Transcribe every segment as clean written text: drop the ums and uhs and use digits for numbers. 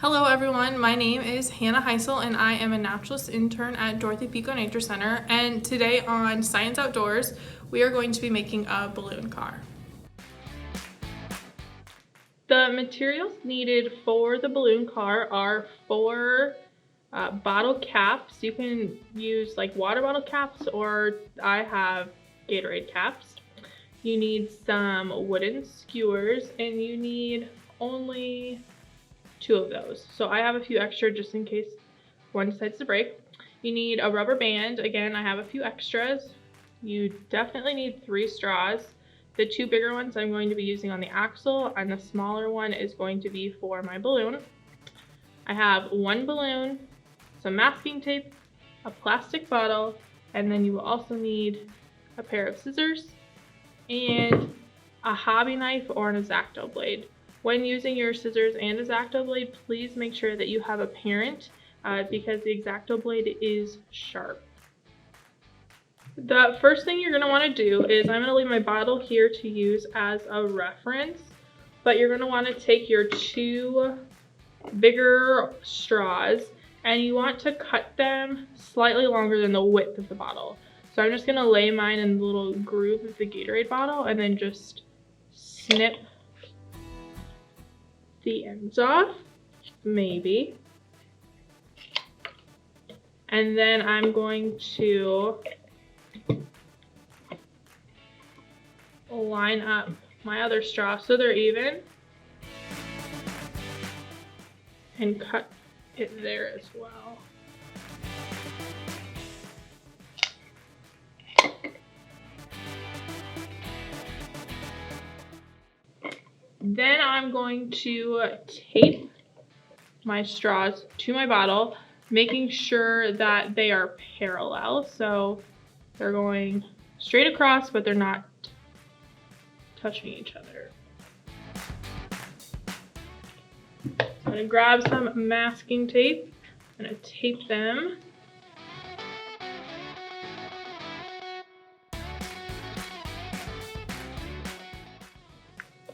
Hello everyone, my name is Hannah Heisel and I am a naturalist intern at Dorothy Pico Nature Center, and today on Science Outdoors we are going to be making a balloon car. The materials needed for the balloon car are 4 bottle caps. You can use like water bottle caps, or I have Gatorade caps. You need some wooden skewers and you need only 2 of those. So I have a few extra just in case one decides to break. You need a rubber band. Again, I have a few extras. You definitely need 3 straws. The 2 bigger ones I'm going to be using on the axle, and the smaller one is going to be for my balloon. I have 1 balloon, some masking tape, a plastic bottle, and then you will also need a pair of scissors and a hobby knife or an X-Acto blade. When using your scissors and X-Acto blade, please make sure that you have a parent because the X-Acto blade is sharp. The first thing you're going to want to do is, I'm going to leave my bottle here to use as a reference, but you're going to want to take your 2 bigger straws and you want to cut them slightly longer than the width of the bottle. So I'm just going to lay mine in the little groove of the Gatorade bottle and then just snip the ends off, maybe. And then I'm going to line up my other straw so they're even and cut it there as well. Then I'm going to tape my straws to my bottle, making sure that they are parallel. So they're going straight across, but they're not touching each other. So I'm going to grab some masking tape. I'm going to tape them.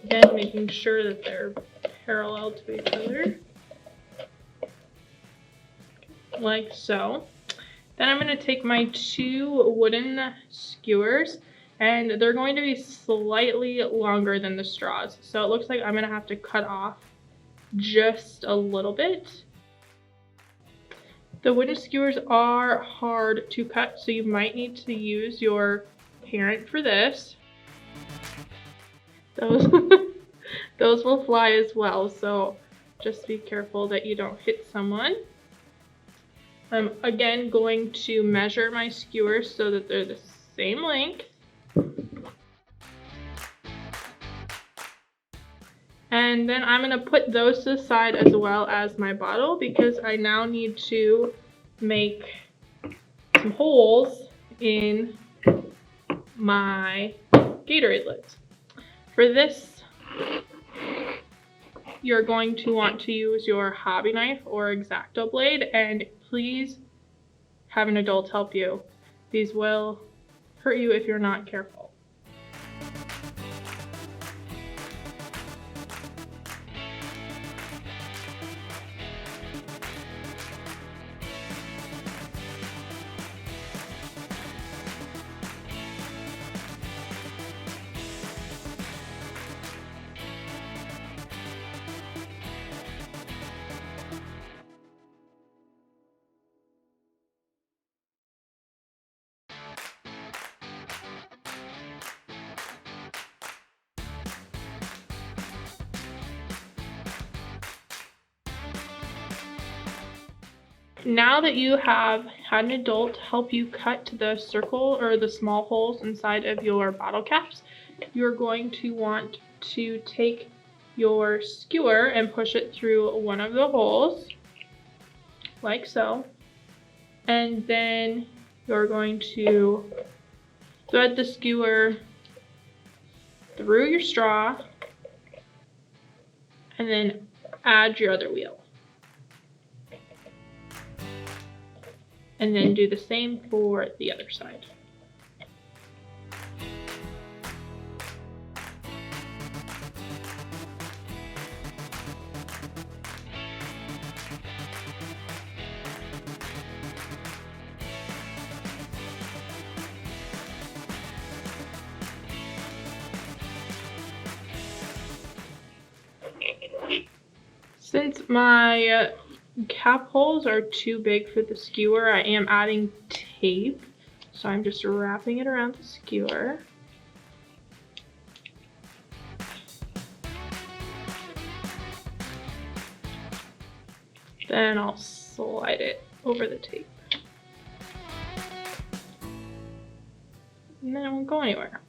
Again, making sure that they're parallel to each other, like so. Then I'm going to take my 2 wooden skewers, and they're going to be slightly longer than the straws. So it looks like I'm going to have to cut off just a little bit. The wooden skewers are hard to cut, so you might need to use your parent for this. Those will fly as well, so just be careful that you don't hit someone. I'm again going to measure my skewers so that they're the same length. And then I'm going to put those to the side as well as my bottle, because I now need to make some holes in my Gatorade lids. For this, you're going to want to use your hobby knife or X-Acto blade, and please have an adult help you. These will hurt you if you're not careful. Now that you have had an adult help you cut the circle or the small holes inside of your bottle caps, you're going to want to take your skewer and push it through one of the holes, like so. And then you're going to thread the skewer through your straw and then add your other wheel. And then do the same for the other side. Since my cap holes are too big for the skewer, I am adding tape. So I'm just wrapping it around the skewer. Then I'll slide it over the tape. And then it won't go anywhere.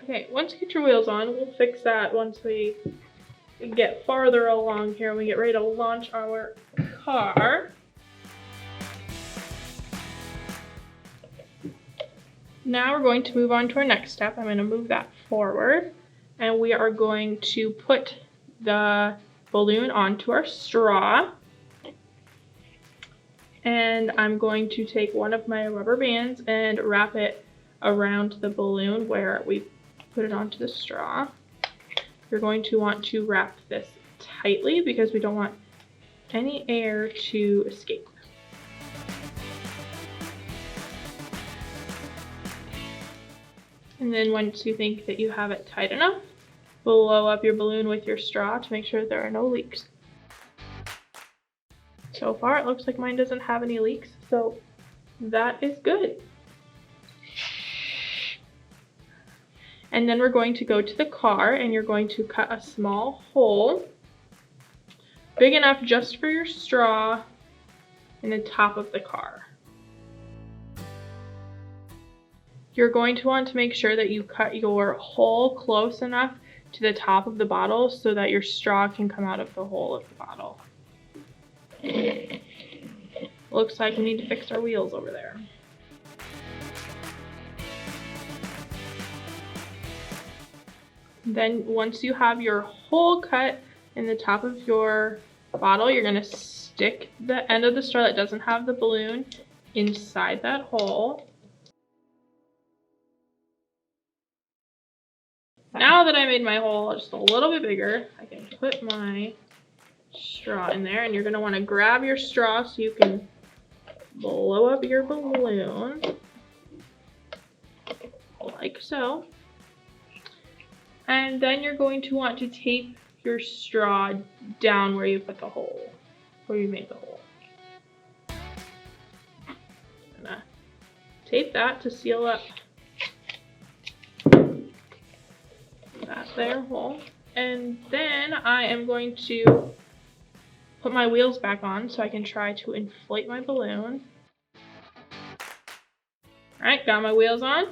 Okay, once you get your wheels on, we'll fix that once we get farther along here and we get ready to launch our car. Now we're going to move on to our next step. I'm going to move that forward and we are going to put the balloon onto our straw. And I'm going to take one of my rubber bands and wrap it around the balloon where we put it onto the straw. You're going to want to wrap this tightly because we don't want any air to escape. And then once you think that you have it tight enough, blow up your balloon with your straw to make sure there are no leaks. So far it looks like mine doesn't have any leaks, so that is good. And then we're going to go to the car and you're going to cut a small hole, big enough just for your straw, in the top of the car. You're going to want to make sure that you cut your hole close enough to the top of the bottle so that your straw can come out of the hole of the bottle. Looks like we need to fix our wheels over there. Then once you have your hole cut in the top of your bottle, you're going to stick the end of the straw that doesn't have the balloon inside that hole. Now that I made my hole just a little bit bigger, I can put my straw in there, and you're going to want to grab your straw so you can blow up your balloon like so. And then you're going to want to tape your straw down where you put the hole, where you made the hole. I'm gonna tape that to seal up that there hole. And then I am going to put my wheels back on so I can try to inflate my balloon. Alright, got my wheels on.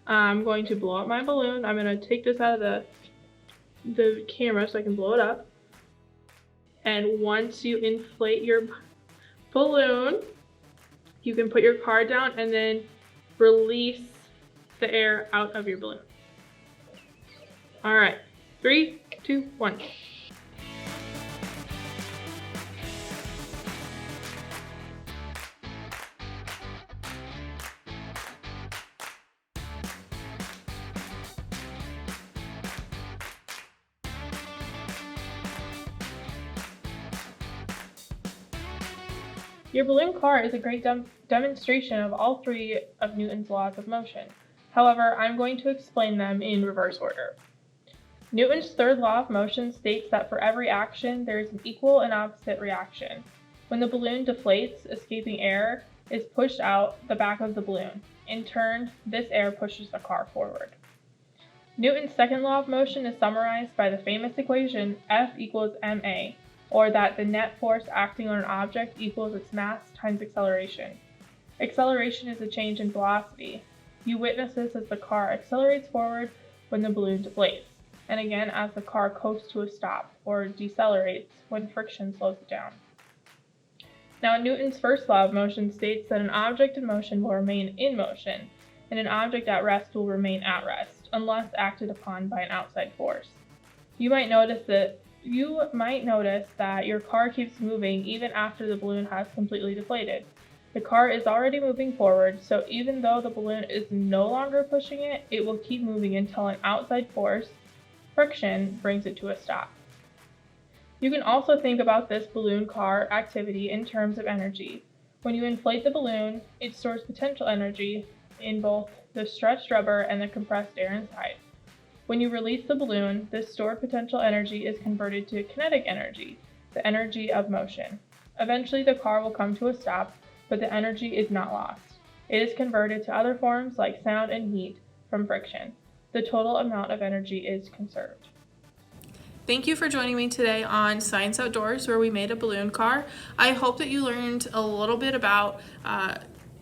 I'm going to blow up my balloon. I'm going to take this out of the camera so I can blow it up. And once you inflate your balloon, you can put your car down and then release the air out of your balloon. Alright, 3, 2, 1. Your balloon car is a great demonstration of all three of Newton's laws of motion. However, I'm going to explain them in reverse order. Newton's third law of motion states that for every action, there is an equal and opposite reaction. When the balloon deflates, escaping air is pushed out the back of the balloon. In turn, this air pushes the car forward. Newton's second law of motion is summarized by the famous equation F equals ma, or that the net force acting on an object equals its mass times acceleration. Acceleration is a change in velocity. You witness this as the car accelerates forward when the balloon deflates, and again as the car coasts to a stop, or decelerates when friction slows it down. Now, Newton's first law of motion states that an object in motion will remain in motion, and an object at rest will remain at rest, unless acted upon by an outside force. You might notice that your car keeps moving even after the balloon has completely deflated. The car is already moving forward, so even though the balloon is no longer pushing it, it will keep moving until an outside force, friction, brings it to a stop. You can also think about this balloon car activity in terms of energy. When you inflate the balloon, it stores potential energy in both the stretched rubber and the compressed air inside. When you release the balloon, this stored potential energy is converted to kinetic energy, the energy of motion. Eventually, the car will come to a stop, but the energy is not lost. It is converted to other forms like sound and heat from friction. The total amount of energy is conserved. Thank you for joining me today on Science Outdoors, where we made a balloon car. I hope that you learned a little bit about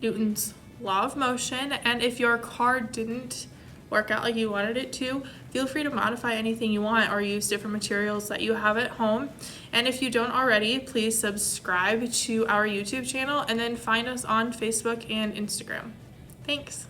Newton's law of motion, and if your car didn't work out like you wanted it to, feel free to modify anything you want or use different materials that you have at home. And if you don't already, please subscribe to our YouTube channel and then find us on Facebook and Instagram. Thanks.